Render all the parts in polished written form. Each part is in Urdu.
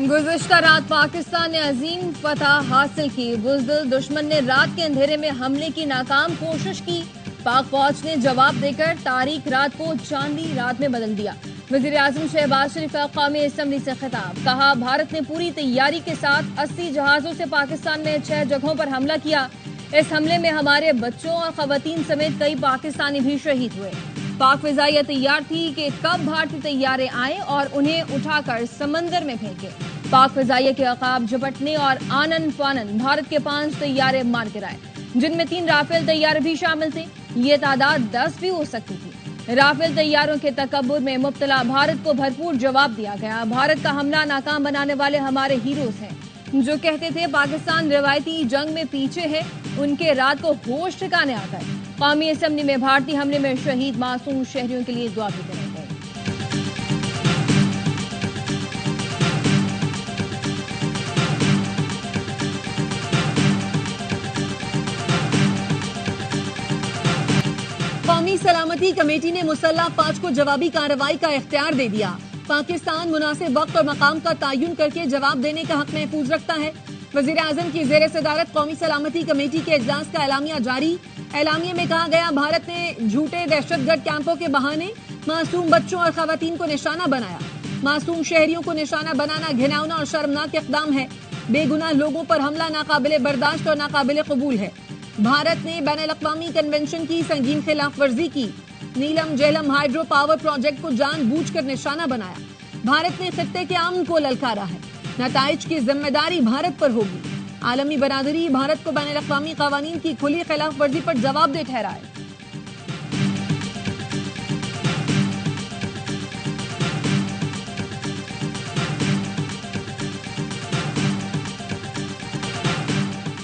گزشتہ رات پاکستان نے عظیم فتح حاصل کی۔ بزدل دشمن نے رات کے اندھیرے میں حملے کی ناکام کوشش کی۔ پاک فوج نے جواب دے کر تاریک رات کو چاندنی رات میں بدل دیا۔ وزیر اعظم شہباز شریف کا قومی اسمبلی سے خطاب، کہا بھارت نے پوری تیاری کے ساتھ 80 جہازوں سے پاکستان میں 6 جگہوں پر حملہ کیا۔ اس حملے میں ہمارے بچوں اور خواتین سمیت کئی پاکستانی بھی شہید ہوئے۔ پاک فضائیہ تیار تھی کہ کب بھارتی طیارے آئیں اور انہیں اٹھا کر سمندر میں پھینکے۔ پاک فضائیہ کے عقاب جھپٹنے اور آنن فانن بھارت کے 5 طیارے مار گرائے، جن میں 3 رافیل طیارے بھی شامل تھے۔ یہ تعداد 10 بھی ہو سکتی تھی۔ رافیل طیاروں کے تکبر میں مبتلا بھارت کو بھرپور جواب دیا گیا۔ بھارت کا حملہ ناکام بنانے والے ہمارے ہیروز ہیں، جو کہتے تھے پاکستان روایتی جنگ میں پیچھے ہے، ان کے رات کو ہوش ٹھکانے آ گئے۔ قومی اسمبلی میں بھارتی حملے میں شہید معصوم شہریوں کے لیے دعا بھی کریں گے۔ قومی سلامتی کمیٹی نے مسلح افواج کو جوابی کارروائی کا اختیار دے دیا۔ پاکستان مناسب وقت اور مقام کا تعین کر کے جواب دینے کا حق محفوظ رکھتا ہے۔ وزیر اعظم کی زیر صدارت قومی سلامتی کمیٹی کے اجلاس کا اعلامیہ جاری۔ اعلامیے میں کہا گیا، بھارت نے جھوٹے دہشت گرد کیمپوں کے بہانے معصوم بچوں اور خواتین کو نشانہ بنایا۔ معصوم شہریوں کو نشانہ بنانا گھناؤنا اور شرمناک اقدام ہے۔ بے گناہ لوگوں پر حملہ ناقابل برداشت اور ناقابل قبول ہے۔ بھارت نے بین الاقوامی کنونشن کی سنگین خلاف ورزی کی۔ نیلم جیلم ہائیڈرو پاور پروجیکٹ کو جان بوجھ کر نشانہ بنایا۔ بھارت نے خطے کے امن کو للکارا ہے۔ نتائج کی ذمہ داری بھارت پر ہوگی۔ عالمی برادری بھارت کو بین الاقوامی قوانین کی کھلی خلاف ورزی پر جواب دہ ٹھہرائے۔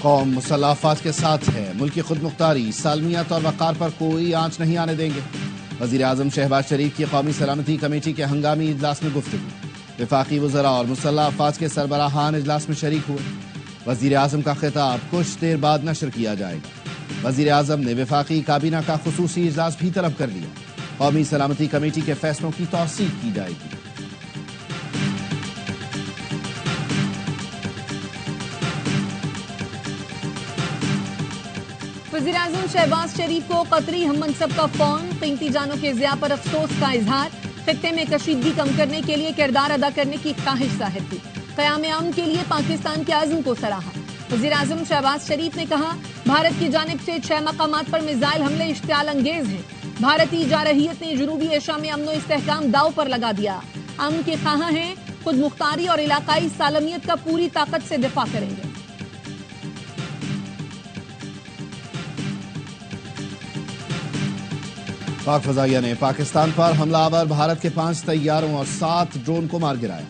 قوم مسلح افواج کے ساتھ ہے، ملکی خود مختاری، سالمیت اور وقار پر کوئی آنچ نہیں آنے دیں گے۔ وزیر اعظم شہباز شریف کی قومی سلامتی کمیٹی کے ہنگامی اجلاس میں گفتگو۔ وفاقی وزراء اور مسلح افواج کے سربراہان اجلاس میں شریک ہوئے۔ وزیر اعظم کا خطاب کچھ دیر بعد نشر کیا جائے گا۔ وزیر اعظم نے وفاقی کابینہ کا خصوصی اجلاس بھی طلب کر لیا۔ قومی سلامتی کمیٹی کے فیصلوں کی توثیق کی جائے گی۔ وزیر اعظم شہباز شریف کو قطری ہم منصب کا فون، قیمتی جانوں کے ضیاع پر افسوس کا اظہار۔ خطے میں کشیدگی کم کرنے کے لیے کردار ادا کرنے کی خواہش ظاہر کی۔ قیام امن کے لیے پاکستان کے عزم کو سراہا۔ وزیر اعظم شہباز شریف نے کہا، بھارت کی جانب سے 6 مقامات پر میزائل حملے اشتعال انگیز ہیں۔ بھارتی جارحیت نے جنوبی ایشیا میں امن و استحکام داؤ پر لگا دیا۔ امن کے خواہاں ہیں، خود مختاری اور علاقائی سالمیت کا پوری طاقت سے دفاع کریں گے۔ پاک فضائیہ نے پاکستان پر حملہ آور بھارت کے 5 طیاروں اور 7 ڈرون کو مار گرایا۔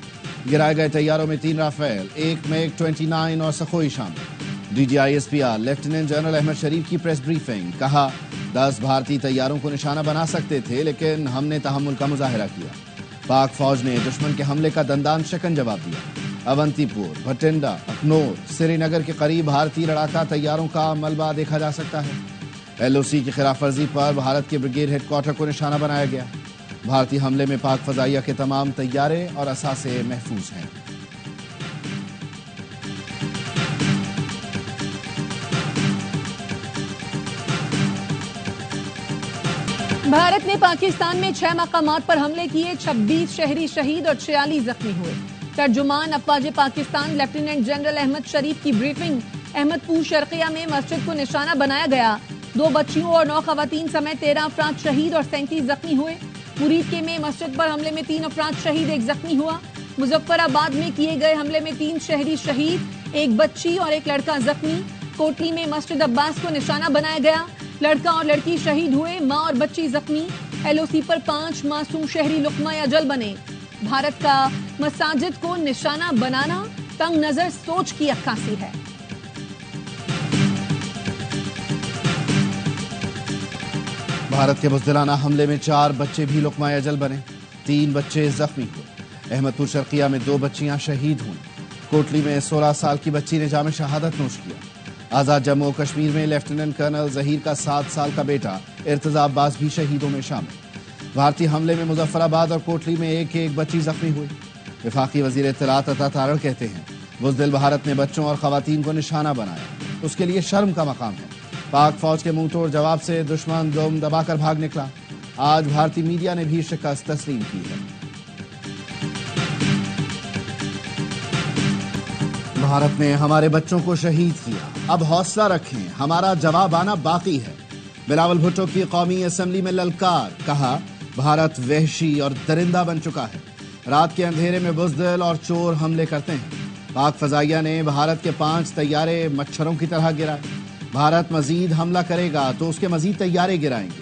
گرائے گئے طیاروں میں 3 رافیل، 1 میگ 29 اور سخوئی شامل۔ D G I S P R lieutenant general Ahmed Sharif کی پریس بریفنگ، کہا 10 بھارتی طیاروں کو نشانہ بنا سکتے تھے، لیکن ہم نے تحمل کا مظاہرہ کیا۔ پاک فوج نے دشمن کے حملے کا دندان شکن جواب دیا۔ اونتی پور، بھٹنڈا، اخنور، سری نگر کے قریب بھارتی لڑاکا طیاروں کا ملبہ دیکھا جا سکتا ہے۔ ایل او سی کی خلاف ورزی پر بھارت کے بریگیڈ ہیڈ کوارٹر کو نشانہ بنایا گیا۔ بھارتی حملے میں پاک فضائیہ کے تمام طیارے اور اثاثے محفوظ ہیں۔ بھارت نے پاکستان میں 6 مقامات پر حملے کیے، 26 شہری شہید اور 46 زخمی ہوئے۔ ترجمان افواج پاکستان لیفٹیننٹ جنرل احمد شریف کی بریفنگ۔ احمد پور شرقیہ میں مسجد کو نشانہ بنایا گیا۔ 2 بچیوں اور 9 خواتین سمیت 13 افراد شہید اور 37 زخمی ہوئے۔ مرید کے میں مسجد پر حملے میں 3 افراد شہید، 1 زخمی ہوا۔ مظفر آباد میں کیے گئے حملے میں 3 شہری شہید، 1 بچی اور 1 لڑکا زخمی۔ کوٹلی میں مسجد عباس کو نشانہ بنایا گیا، لڑکا اور لڑکی شہید ہوئے، ماں اور بچی زخمی۔ ایل او سی پر 5 معصوم شہری لقمہ اجل بنے۔ بھارت کا مساجد کو نشانہ بنانا تنگ نظر سوچ کی عکاسی ہے۔ بھارت کے بزدلانہ حملے میں 4 بچے بھی لقمہ اجل بنے، 3 بچے زخمی ہوئے۔ احمد پور شرقیہ میں 2 بچیاں شہید ہوئیں۔ کوٹلی میں 16 سال کی بچی نے جام شہادت نوش کیا۔ آزاد جموں و کشمیر میں لیفٹیننٹ کرنل ظہیر کا 7 سال کا بیٹا ارتضا عباس بھی شہیدوں میں شامل۔ بھارتی حملے میں مظفر آباد اور کوٹلی میں 1 بچی زخمی ہوئی۔ وفاقی وزیر اطلاعات عطا تارڑ کہتے ہیں بزدل بھارت نے بچوں اور خواتین کو نشانہ بنایا، اس کے لیے شرم کا مقام ہے۔ پاک فوج کے منہ توڑ جواب سے دشمن دم دبا کر بھاگ نکلا۔ آج بھارتی میڈیا نے بھی شکست تسلیم کی ہے۔ بھارت نے ہمارے بچوں کو شہید کیا، اب حوصلہ رکھیں، ہمارا جواب آنا باقی ہے۔ بلاول بھٹو کی قومی اسمبلی میں للکار، کہا بھارت وحشی اور درندہ بن چکا ہے، رات کے اندھیرے میں بزدل اور چور حملے کرتے ہیں۔ پاک فضائیہ نے بھارت کے 5 طیارے مچھروں کی طرح گرائے، بھارت مزید حملہ کرے گا تو اس کے مزید طیارے گرائیں گے۔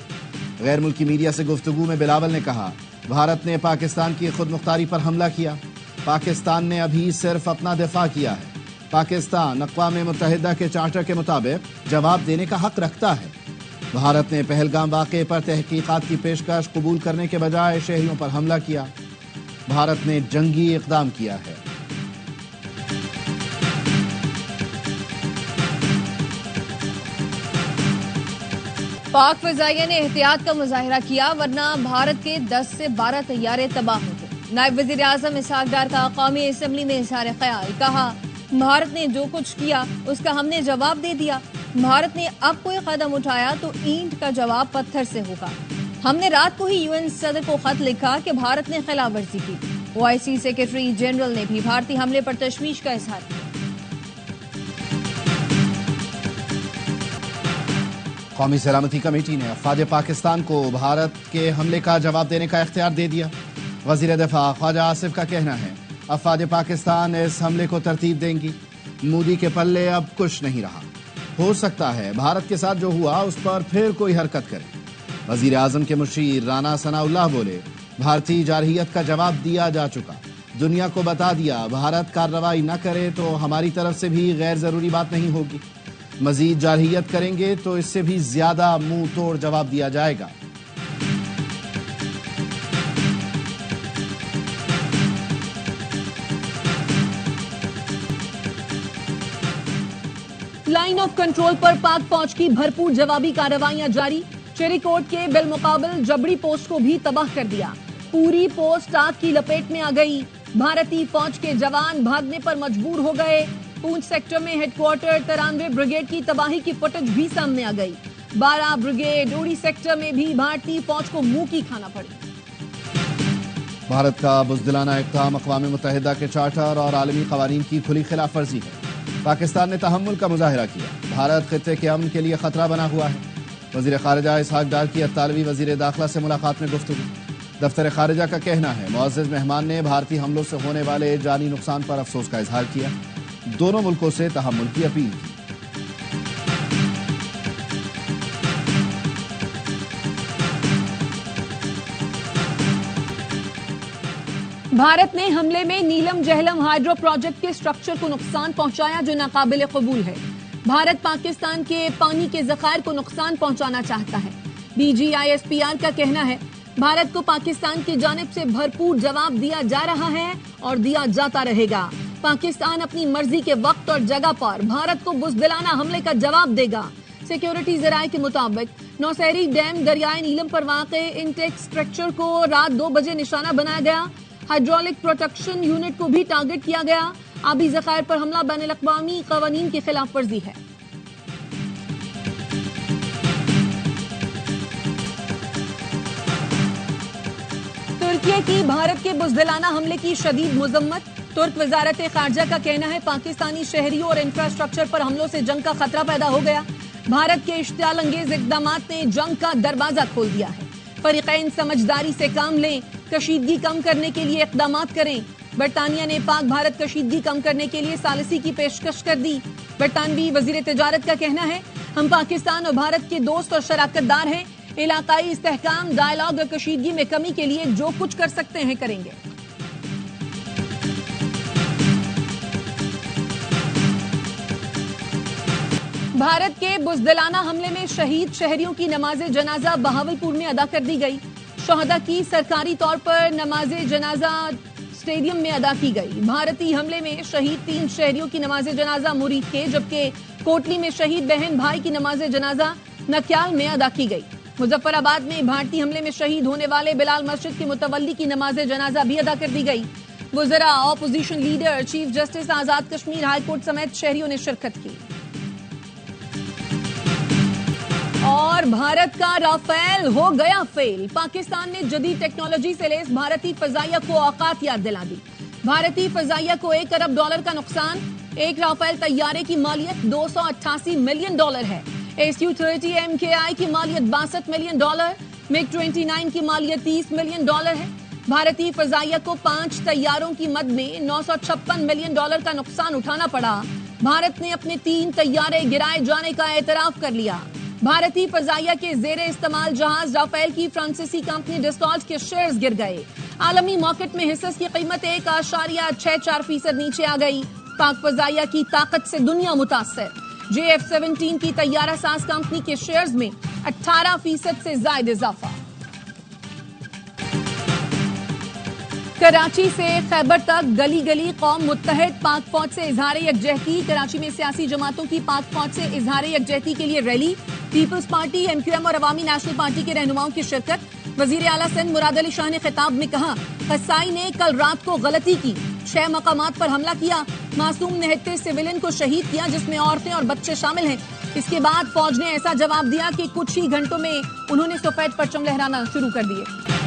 غیر ملکی میڈیا سے گفتگو میں بلاول نے کہا بھارت نے پاکستان کی خود مختاری پر حملہ کیا، پاکستان نے ابھی صرف اپنا دفاع کیا ہے۔ پاکستان اقوام متحدہ کے چارٹر کے مطابق جواب دینے کا حق رکھتا ہے۔ بھارت نے پہلگام واقعے پر تحقیقات کی پیشکش قبول کرنے کے بجائے شہریوں پر حملہ کیا۔ بھارت نے جنگی اقدام کیا ہے۔ پاک فضائیہ نے احتیاط کا مظاہرہ کیا، ورنہ بھارت کے 10 سے 12 طیارے تباہ ہو گئے۔ نائب وزیر اعظم اسحاق ڈار کا قومی اسمبلی میں اظہار خیال، کہا بھارت نے جو کچھ کیا اس کا ہم نے جواب دے دیا۔ بھارت نے اب کوئی قدم اٹھایا تو اینٹ کا جواب پتھر سے ہوگا۔ ہم نے رات کو ہی UN صدر کو خط لکھا کہ بھارت نے خلاف ورزی کی۔ OIC سیکرٹری جنرل نے بھی بھارتی حملے پر تشویش کا اظہار کیا۔ قومی سلامتی کمیٹی نے افواج پاکستان کو بھارت کے حملے کا جواب دینے کا اختیار دے دیا۔ وزیر دفاع خواجہ آصف کا کہنا ہے افواج پاکستان اس حملے کو ترتیب دیں گی۔ مودی کے پلے اب کچھ نہیں رہا، ہو سکتا ہے بھارت کے ساتھ جو ہوا اس پر پھر کوئی حرکت کرے۔ وزیر اعظم کے مشیر رانا ثناء اللہ بولے بھارتی جارحیت کا جواب دیا جا چکا، دنیا کو بتا دیا بھارت کارروائی نہ کرے تو ہماری طرف سے بھی غیر ضروری بات نہیں ہوگی، مزید جارحیت کریں گے تو اس سے بھی زیادہ منہ توڑ جواب دیا جائے گا۔ لائن آف کنٹرول پر پاک فوج کی بھرپور جوابی کارروائیاں جاری۔ چیری کوٹ کے بالمقابل جبڑی پوسٹ کو بھی تباہ کر دیا، پوری پوسٹ آگ کی لپیٹ میں آ گئی۔ بھارتی فوج کے جوان بھاگنے پر مجبور ہو گئے۔ پونچھ سیکٹر میں ہیڈ کوارٹر 93 بریگیڈ کی تباہی کی فوٹیج بھی سامنے آ گئی۔ 12 بریگیڈ اوڑی سیکٹر میں بھی بھارتی فوج کو منہ کی کھانا پڑی۔ بھارت کا بزدلانہ اقدام اقوام متحدہ کے چارٹر اور عالمی قوانین کی کھلی خلاف ورزی ہے۔ پاکستان نے تحمل کا مظاہرہ کیا، بھارت خطے کے امن کے لیے خطرہ بنا ہوا ہے۔ وزیر خارجہ اسحاق ڈار کی اطالوی وزیر داخلہ سے ملاقات میں گفتگو۔ دفتر خارجہ کا کہنا ہے معزز مہمان نے بھارتی حملوں سے ہونے والے جانی نقصان پر افسوس کا اظہار کیا، دونوں ملکوں سے تحمل کی اپیل کی۔ بھارت نے حملے میں نیلم جہلم ہائیڈرو پروجیکٹ کے سٹرکچر کو نقصان پہنچایا جو ناقابل قبول ہے۔ بھارت پاکستان کے پانی کے ذخائر کو نقصان پہنچانا چاہتا ہے۔ BGISPR کا کہنا ہے بھارت کو پاکستان کی جانب سے بھرپور جواب دیا جا رہا ہے اور دیا جاتا رہے گا۔ پاکستان اپنی مرضی کے وقت اور جگہ پر بھارت کو بزدلانہ حملے کا جواب دے گا۔ سیکیورٹی ذرائع کے مطابق نوسہری ڈیم دریائے نیلم پر واقع انٹیک سٹرکچر کو رات 2 بجے نشانہ بنایا گیا۔ ہائیڈرولک پروٹیکشن یونٹ کو بھی ٹارگٹ کیا گیا۔ آبی ذخائر پر حملہ بین الاقوامی قوانین کی خلاف ورزی ہے۔ ترکی کی بھارت کے بزدلانہ حملے کی شدید مذمت۔ ترک وزارت خارجہ کا کہنا ہے پاکستانی شہریوں اور انفراسٹرکچر پر حملوں سے جنگ کا خطرہ پیدا ہو گیا۔ بھارت کے اشتعال انگیز اقدامات نے جنگ کا دروازہ کھول دیا ہے۔ فریقین سمجھداری سے کام لیں، کشیدگی کم کرنے کے لیے اقدامات کریں۔ برطانیہ نے پاک بھارت کشیدگی کم کرنے کے لیے ثالثی کی پیشکش کر دی۔ برطانوی وزیر تجارت کا کہنا ہے ہم پاکستان اور بھارت کے دوست اور شراکت دار ہیں، علاقائی استحکام، ڈائیلاگ اور کشیدگی میں کمی کے لیے جو کچھ کر سکتے ہیں کریں گے۔ بھارت کے بزدلانہ حملے میں شہید شہریوں کی نماز جنازہ بہاولپور میں ادا کر دی گئی۔ شہداء کی سرکاری طور پر نماز جنازہ اسٹیڈیم میں ادا کی گئی۔ بھارتی حملے میں شہید 3 شہریوں کی نماز جنازہ مرید کے، جبکہ کوٹلی میں شہید بہن بھائی کی نماز جنازہ نکیال میں ادا کی گئی۔ مظفر آباد میں بھارتی حملے میں شہید ہونے والے بلال مسجد کے متولی کی نماز جنازہ بھی ادا کر دی گئی۔ وزراء، opposition leader, chief justice Azad Kashmir high court سمیت شہریوں نے شرکت کی۔ اور بھارت کا رافیل ہو گیا فیل، پاکستان نے جدید ٹیکنالوجی سے لیس بھارتی فضائیہ کو اوقات یاد دلا دی۔ بھارتی فضائیہ کو $1 ارب کا نقصان، ایک رافیل طیارے کی مالیت $288 ملین ہے۔ SU-30 MKI کی مالیت $62 ملین، MiG-29 کی مالیت $30 ملین ہے۔ بھارتی فضائیہ کو 5 طیاروں کی مد میں $956 ملین کا نقصان اٹھانا پڑا۔ بھارت نے اپنے 3 طیارے گرائے جانے کا اعتراف کر لیا۔ بھارتی فضائیہ کے زیر استعمال جہاز رافیل کی فرانسیسی کمپنی ڈسٹالٹ کے شیئرز گر گئے۔ عالمی مارکیٹ میں حصص کی قیمت 1.64% نیچے آ گئی۔ پاک فضائیہ کی طاقت سے دنیا متاثر، JF-17 کی طیارہ ساز کمپنی کے شیئرز میں 18% سے زائد اضافہ۔ کراچی سے خیبر تک گلی گلی قوم متحد، پاک فوج سے اظہار یکجہتی۔ کراچی میں سیاسی جماعتوں کی پاک فوج سے اظہار یکجہتی کے لیے ریلی، پیپلز پارٹی، MQM اور عوامی نیشنل پارٹی کے رہنماؤں کی شرکت۔ وزیر اعلیٰ سندھ مراد علی شاہ نے خطاب میں کہا، قصائی نے کل رات کو غلطی کی، 6 مقامات پر حملہ کیا، معصوم نہتے سویلین کو شہید کیا جس میں عورتیں اور بچے شامل ہیں۔ اس کے بعد فوج نے ایسا جواب دیا کہ کچھ ہی گھنٹوں میں انہوں نے سفید پرچم لہرانا شروع کر دیے۔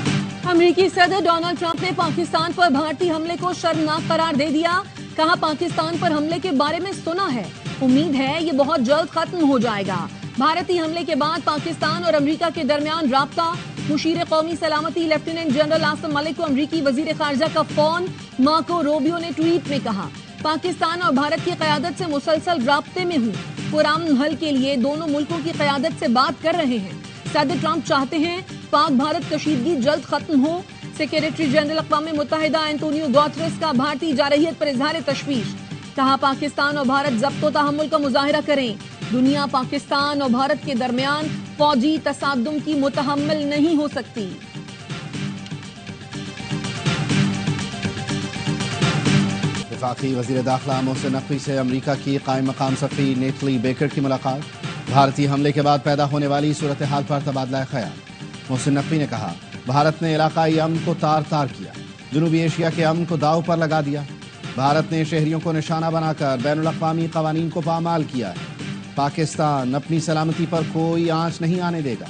امریکی صدر ڈونلڈ ٹرمپ نے پاکستان پر بھارتی حملے کو شرمناک قرار دے دیا، کہا پاکستان پر حملے کے بارے میں سنا ہے، امید ہے یہ بہت جلد ختم ہو جائے گا۔ بھارتی حملے کے بعد پاکستان اور امریکہ کے درمیان رابطہ، مشیر قومی سلامتی لیفٹیننٹ جنرل عاصم ملک کو امریکی وزیر خارجہ کا فون، مارکو روبیو نے ٹویٹ میں کہا، پاکستان اور بھارت کی قیادت سے مسلسل رابطے میں ہوں، پرامن حل کے لیے دونوں ملکوں کی قیادت سے بات کر رہے ہیں۔ صدر ٹرمپ چاہتے ہیں پاک بھارت کشیدگی جلد ختم ہو۔ سیکریٹری جنرل اقوام متحدہ اینٹونیو گوتریس کا بھارتی جارحیت پر اظہار تشویش، کہا پاکستان اور بھارت ضبط و تحمل کا مظاہرہ کریں، دنیا پاکستان اور بھارت کے درمیان فوجی تصادم کی متحمل نہیں ہو سکتی۔ وفاقی وزیر داخلہ محسن نقوی سے امریکہ کی قائم مقام سفیر نیتلی بیکر کی ملاقات، بھارتی حملے کے بعد پیدا ہونے والی صورتحال پر تبادلہ خیال۔ محسن نقوی نے کہا، بھارت نے علاقائی امن کو تار تار کیا، جنوبی ایشیا کے امن کو داؤ پر لگا دیا۔ بھارت نے شہریوں کو نشانہ بنا کر بین الاقوامی قوانین کو پامال کیا ہے۔ پاکستان اپنی سلامتی پر کوئی آنچ نہیں آنے دے گا۔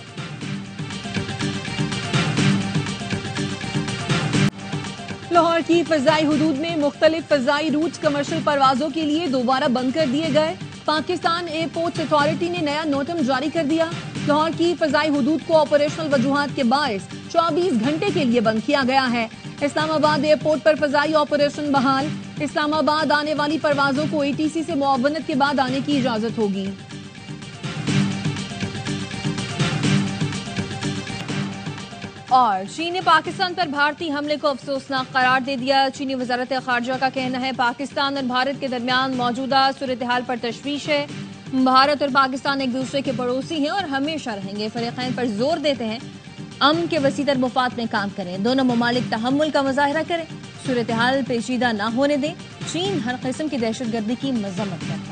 لاہور کی فضائی حدود میں مختلف فضائی روٹ کمرشل پروازوں کے لیے دوبارہ بند کر دیے گئے۔ پاکستان ایئرپورٹس اتھارٹی نے نیا نوٹم جاری کر دیا۔ لاہور کی فضائی حدود کو آپریشنل وجوہات کے باعث 24 گھنٹے کے لیے بند کیا گیا ہے۔ اسلام آباد ایئرپورٹ پر فضائی آپریشن بحال، اسلام آباد آنے والی پروازوں کو ATC سے معاونت کے بعد آنے کی اجازت ہوگی۔ اور چین نے پاکستان پر بھارتی حملے کو افسوسناک قرار دے دیا۔ چینی وزارت خارجہ کا کہنا ہے پاکستان اور بھارت کے درمیان موجودہ صورتحال پر تشویش ہے۔ بھارت اور پاکستان ایک دوسرے کے پڑوسی ہیں اور ہمیشہ رہیں گے۔ فریقین پر زور دیتے ہیں امن کے وسیع تر مفاد میں کام کریں، دونوں ممالک تحمل کا مظاہرہ کریں، صورتحال پیچیدہ نہ ہونے دیں۔ چین ہر قسم کی دہشت گردی کی مذمت کرتا ہے۔